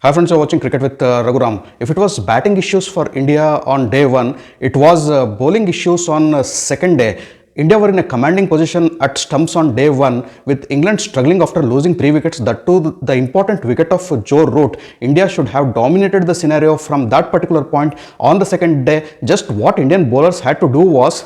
Hi friends, you're watching Cricket with Raghuram. If it was batting issues for India on day one, it was bowling issues on second day. India were in a commanding position at stumps on day one, with England struggling after losing 3 wickets. That too, the important wicket of Joe Root. India should have dominated the scenario from that particular point on the second day. Just what Indian bowlers had to do was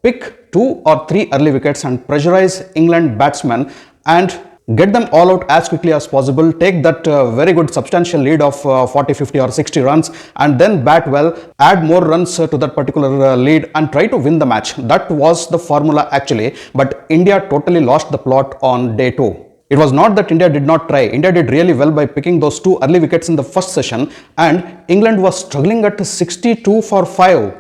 pick 2 or 3 early wickets and pressurize England batsmen and get them all out as quickly as possible, take that very good substantial lead of 40, 50 or 60 runs and then bat well, add more runs to that particular lead and try to win the match. That was the formula actually, but India totally lost the plot on day 2. It was not that India did not try. India did really well by picking those 2 early wickets in the first session, and England was struggling at 62 for 5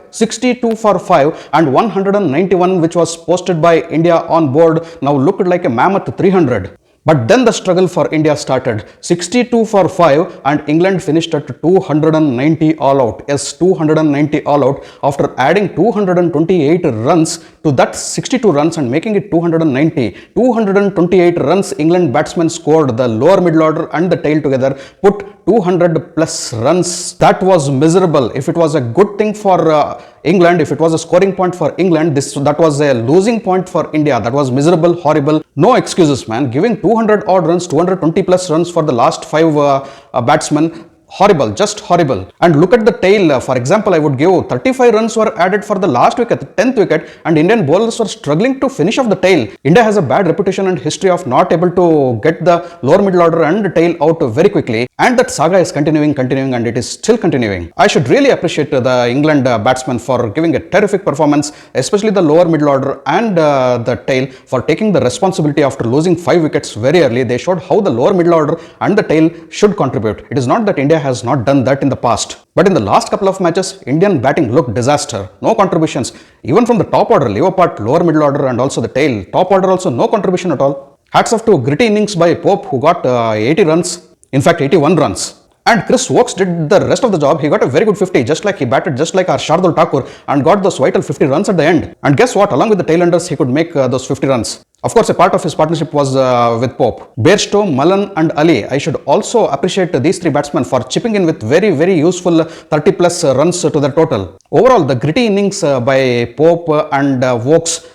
and 191, which was posted by India on board, now looked like a mammoth 300. But then the struggle for India started. 62 for 5 and England finished at 290 all out. Yes, 290 all out after adding 228 runs to that 62 runs and making it 290. 228 runs England batsmen scored. The lower middle order and the tail together put 200 plus runs. That was miserable. If it was a good thing for England, if it was a scoring point for England, that was a losing point for India. That was miserable, horrible. No excuses, man. Giving 200 odd runs, 220 plus runs for the last 5 batsmen. Horrible, just horrible. And look at the tail. For example, I would give 35 runs were added for the last wicket, the 10th wicket, and Indian bowlers were struggling to finish off the tail. India has a bad reputation and history of not able to get the lower middle order and the tail out very quickly. And that saga is continuing and it is still continuing. I should really appreciate the England batsmen for giving a terrific performance, especially the lower middle order and the tail, for taking the responsibility after losing 5 wickets very early. They showed how the lower middle order and the tail should contribute. It is not that India has not done that in the past. But in the last couple of matches, Indian batting looked disaster. No contributions. Even from the top order, Leopard, lower middle order and also the tail. Top order also no contribution at all. Hats off to gritty innings by Pope, who got 80 runs. In fact, 81 runs. And Chris Woakes did the rest of the job. He got a very good 50, just like he batted just like our Shardul Thakur and got those vital 50 runs at the end. And guess what? Along with the tailenders, he could make those 50 runs. Of course, a part of his partnership was with Pope. Bairstow, Mullen and Ali. I should also appreciate these 3 batsmen for chipping in with very, very useful 30 plus runs to the total. Overall, the gritty innings by Pope and Woakes,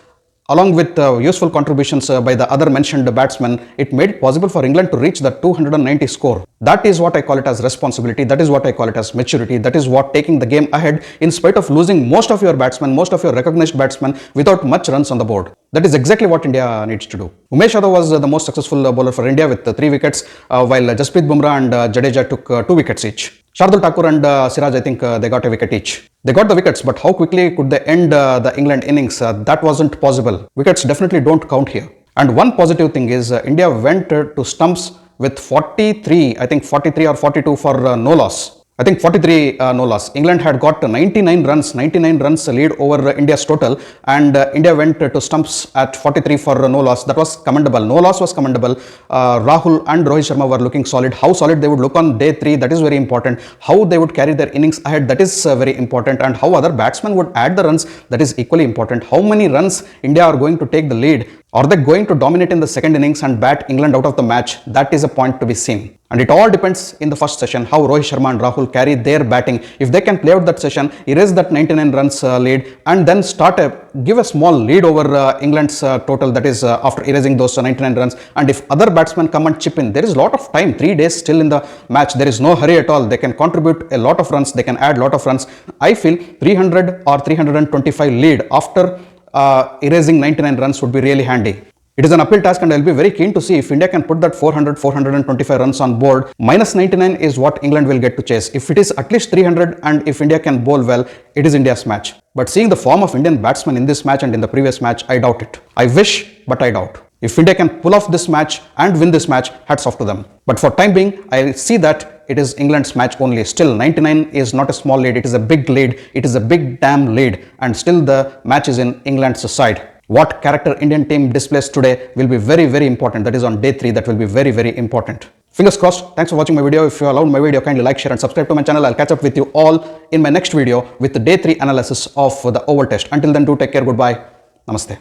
along with useful contributions by the other mentioned batsmen, it made it possible for England to reach the 290 score. That is what I call it as responsibility. That is what I call it as maturity. That is what taking the game ahead in spite of losing most of your batsmen, most of your recognized batsmen without much runs on the board. That is exactly what India needs to do. Umesh Yadav was the most successful bowler for India with 3 wickets, while Jasprit Bumrah and Jadeja took 2 wickets each. Shardul Thakur and Siraj, I think they got a wicket each. They got the wickets, but how quickly could they end the England innings? That wasn't possible. Wickets definitely don't count here. And one positive thing is India went to stumps with 43, I think 43 or 42 for no loss. I think 43 no loss. England had got 99 runs lead over India's total, and India went to stumps at 43 for no loss. That was commendable. No loss was commendable. Rahul and Rohit Sharma were looking solid. How solid they would look on day 3, that is very important. How they would carry their innings ahead, that is very important. And how other batsmen would add the runs, that is equally important. How many runs India are going to take the lead? Are they going to dominate in the second innings and bat England out of the match? That is a point to be seen. And it all depends in the first session how Rohit Sharma and Rahul carry their batting. If they can play out that session, erase that 99 runs lead and then give a small lead over England's total, that is after erasing those 99 runs. And if other batsmen come and chip in, there is a lot of time, 3 days still in the match. There is no hurry at all. They can contribute a lot of runs. They can add a lot of runs. I feel 300 or 325 lead after erasing 99 runs would be really handy. It is an uphill task and I will be very keen to see if India can put that 425 runs on board. Minus 99 is what England will get to chase. If it is at least 300 and if India can bowl well, it is India's match. But seeing the form of Indian batsmen in this match and in the previous match, I doubt it. I wish, but I doubt. If India can pull off this match and win this match, hats off to them. But for time being, I see that it is England's match only. Still, 99 is not a small lead. It is a big lead. It is a big damn lead. And still the match is in England's side. What character Indian team displays today will be very, very important. That is on day 3. That will be very, very important. Fingers crossed. Thanks for watching my video. If you allowed my video, kindly like, share and subscribe to my channel. I'll catch up with you all in my next video with the day 3 analysis of the Oval Test. Until then, do take care. Goodbye. Namaste.